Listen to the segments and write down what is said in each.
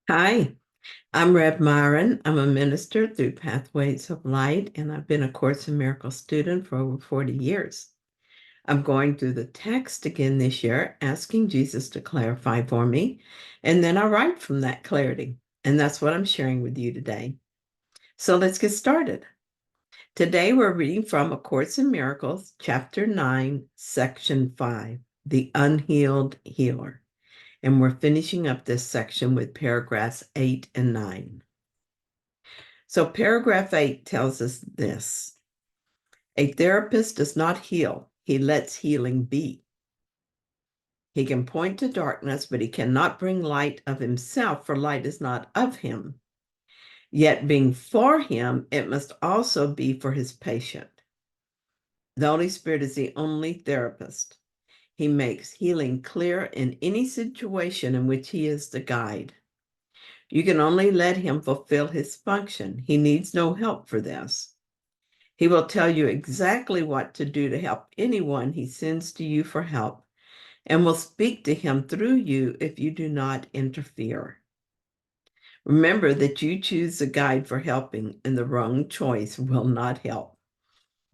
Hi, I'm Rev Myron. I'm a minister through Pathways of Light, and I've been a Course in Miracles student for over 40 years. I'm going through the text again this year, asking Jesus to clarify for me, and then I write from that clarity. And that's what I'm sharing with you today. So let's get started. Today we're reading from A Course in Miracles, Chapter 9, Section 5, The Unhealed Healer. And we're finishing up this section with paragraphs 8 and 9. So paragraph 8 tells us this: a therapist does not heal, he lets healing be. He can point to darkness, but he cannot bring light of himself, for light is not of him. Yet being for him, it must also be for his patient. The Holy Spirit is the only therapist. He makes healing clear in any situation in which he is the guide. You can only let him fulfill his function. He needs no help for this. He will tell you exactly what to do to help anyone he sends to you for help, and will speak to him through you if you do not interfere. Remember that you choose the guide for helping, and the wrong choice will not help.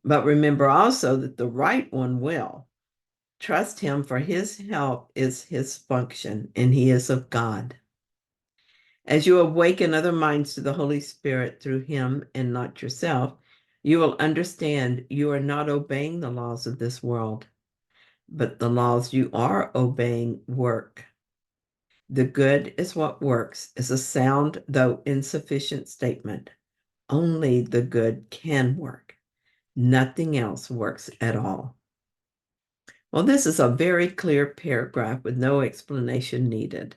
But remember also that the right one will. Trust him, for his help is his function, and he is of God. As you awaken other minds to the Holy Spirit through him and not yourself, you will understand you are not obeying the laws of this world, but the laws you are obeying work. The good is what works is a sound, though insufficient statement. Only the good can work. Nothing else works at all. Well, this is a very clear paragraph with no explanation needed.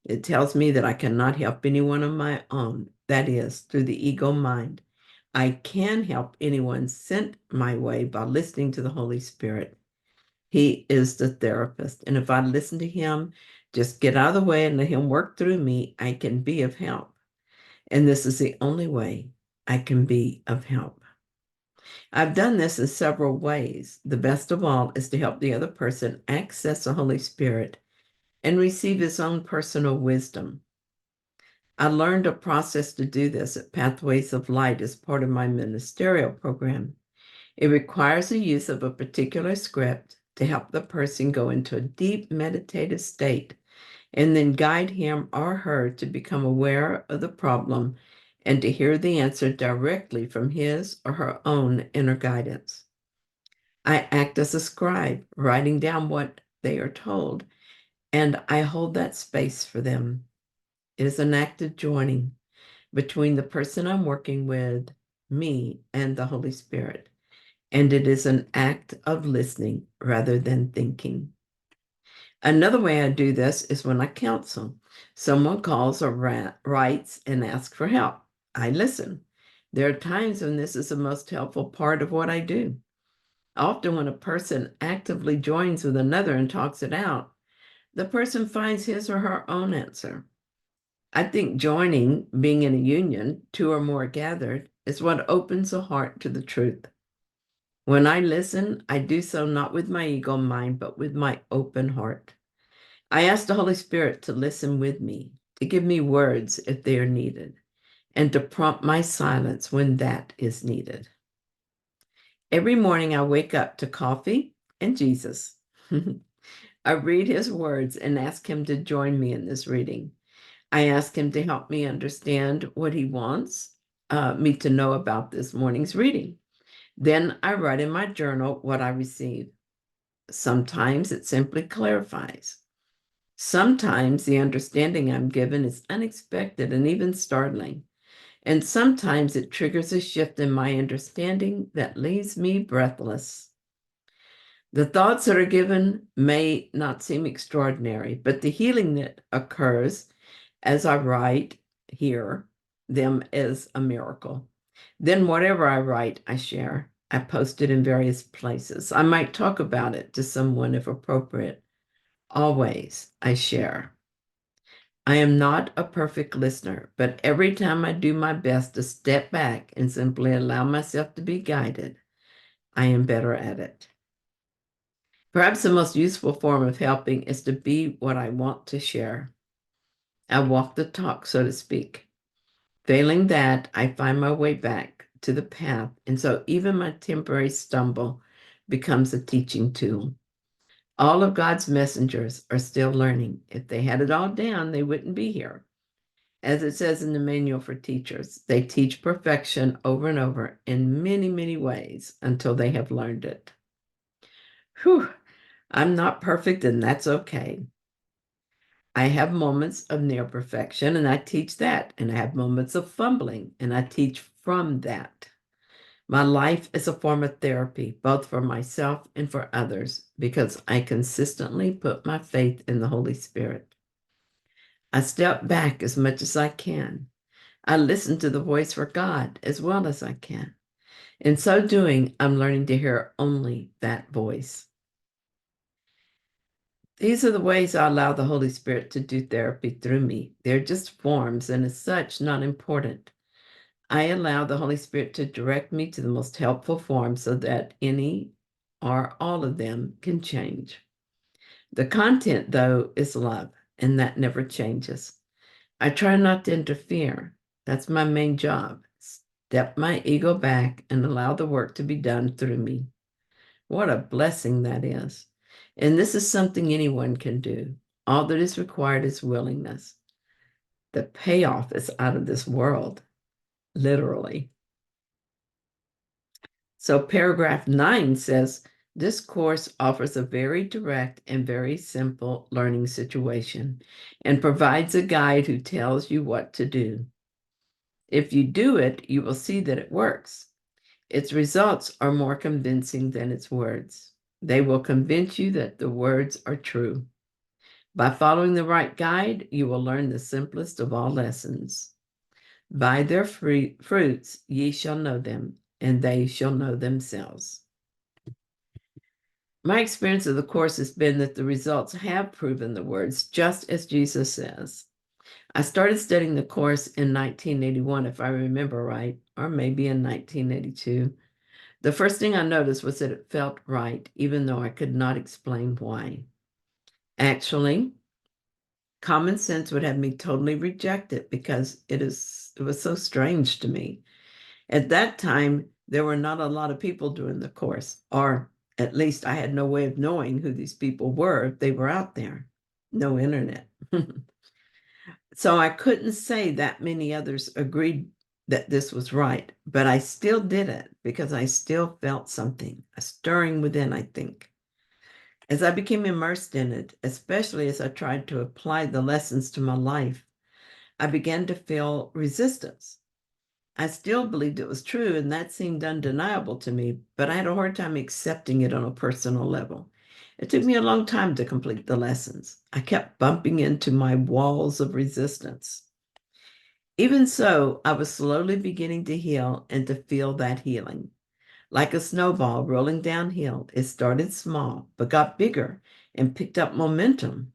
It tells me that I cannot help anyone on my own, that is, through the ego mind. I can help anyone sent my way by listening to the Holy Spirit. He is the therapist. And if I listen to him, just get out of the way and let him work through me, I can be of help. And this is the only way I can be of help. I've done this in several ways. The best of all is to help the other person access the Holy Spirit and receive his own personal wisdom. I learned a process to do this at Pathways of Light as part of my ministerial program. It requires the use of a particular script to help the person go into a deep meditative state and then guide him or her to become aware of the problem and to hear the answer directly from his or her own inner guidance. I act as a scribe, writing down what they are told, and I hold that space for them. It is an act of joining between the person I'm working with, me, and the Holy Spirit. And it is an act of listening rather than thinking. Another way I do this is when I counsel. Someone calls or writes and asks for help. I listen. There are times when this is the most helpful part of what I do. Often when a person actively joins with another and talks it out, the person finds his or her own answer. I think joining, being in a union, two or more gathered, is what opens the heart to the truth. When I listen, I do so not with my ego mind, but with my open heart. I ask the Holy Spirit to listen with me, to give me words if they are needed, and to prompt my silence when that is needed. Every morning I wake up to coffee and Jesus. I read his words and ask him to join me in this reading. I ask him to help me understand what he wants me to know about this morning's reading. Then I write in my journal what I receive. Sometimes it simply clarifies. Sometimes the understanding I'm given is unexpected and even startling. And sometimes it triggers a shift in my understanding that leaves me breathless. The thoughts that are given may not seem extraordinary, but the healing that occurs as I write here them is a miracle. Then whatever I write, I share. I post it in various places. I might talk about it to someone if appropriate. Always, I share. I am not a perfect listener, but every time I do my best to step back and simply allow myself to be guided, I am better at it. Perhaps the most useful form of helping is to be what I want to share. I walk the talk, so to speak. Failing that, I find my way back to the path. And so even my temporary stumble becomes a teaching tool. All of God's messengers are still learning. If they had it all down, they wouldn't be here. As it says in the manual for teachers, they teach perfection over and over in many, many ways until they have learned it. Whew, I'm not perfect, and that's okay. I have moments of near perfection, and I teach that. And I have moments of fumbling, and I teach from that. My life is a form of therapy, both for myself and for others, because I consistently put my faith in the Holy Spirit. I step back as much as I can. I listen to the voice for God as well as I can. In so doing, I'm learning to hear only that voice. These are the ways I allow the Holy Spirit to do therapy through me. They're just forms and as such not important. I allow the Holy Spirit to direct me to the most helpful form so that any or all of them can change. The content, though, is love, and that never changes. I try not to interfere. That's my main job. Step my ego back and allow the work to be done through me. What a blessing that is. And this is something anyone can do. All that is required is willingness. The payoff is out of this world, literally. So paragraph 9 says, this course offers a very direct and very simple learning situation and provides a guide who tells you what to do. If you do it, you will see that it works. Its results are more convincing than its words. They will convince you that the words are true. By following the right guide, you will learn the simplest of all lessons. By their fruits ye shall know them, and they shall know themselves. My experience of the course has been that the results have proven the words, just as Jesus says. I started studying the course in 1981, if I remember right, or maybe in 1982. The first thing I noticed was that it felt right, even though I could not explain why. Actually, common sense would have me totally reject it because it was so strange to me. At that time, there were not a lot of people doing the course, or at least I had no way of knowing who these people were if they were out there. No internet. So I couldn't say that many others agreed that this was right, but I still did it because I still felt something, a stirring within, I think. As I became immersed in it, especially as I tried to apply the lessons to my life, I began to feel resistance. I still believed it was true, and that seemed undeniable to me, but I had a hard time accepting it on a personal level. It took me a long time to complete the lessons. I kept bumping into my walls of resistance. Even so, I was slowly beginning to heal and to feel that healing. Like a snowball rolling downhill, it started small, but got bigger and picked up momentum.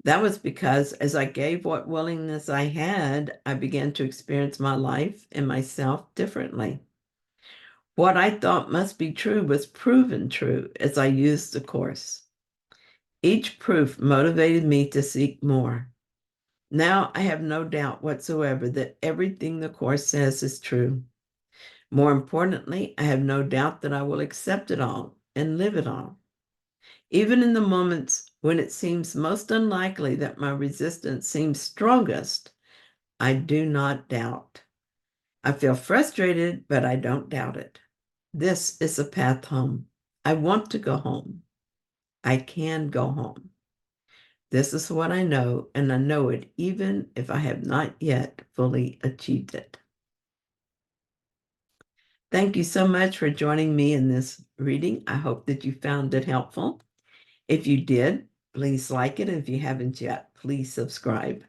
That was because as I gave what willingness I had, I began to experience my life and myself differently. What I thought must be true was proven true as I used the course. Each proof motivated me to seek more. Now I have no doubt whatsoever that everything the course says is true. More importantly, I have no doubt that I will accept it all and live it all. Even in the moments when it seems most unlikely that my resistance seems strongest, I do not doubt. I feel frustrated, but I don't doubt it. This is the path home. I want to go home. I can go home. This is what I know, and I know it even if I have not yet fully achieved it. Thank you so much for joining me in this reading. I hope that you found it helpful. If you did, please like it. If you haven't yet, please subscribe.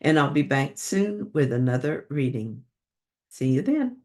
And I'll be back soon with another reading. See you then.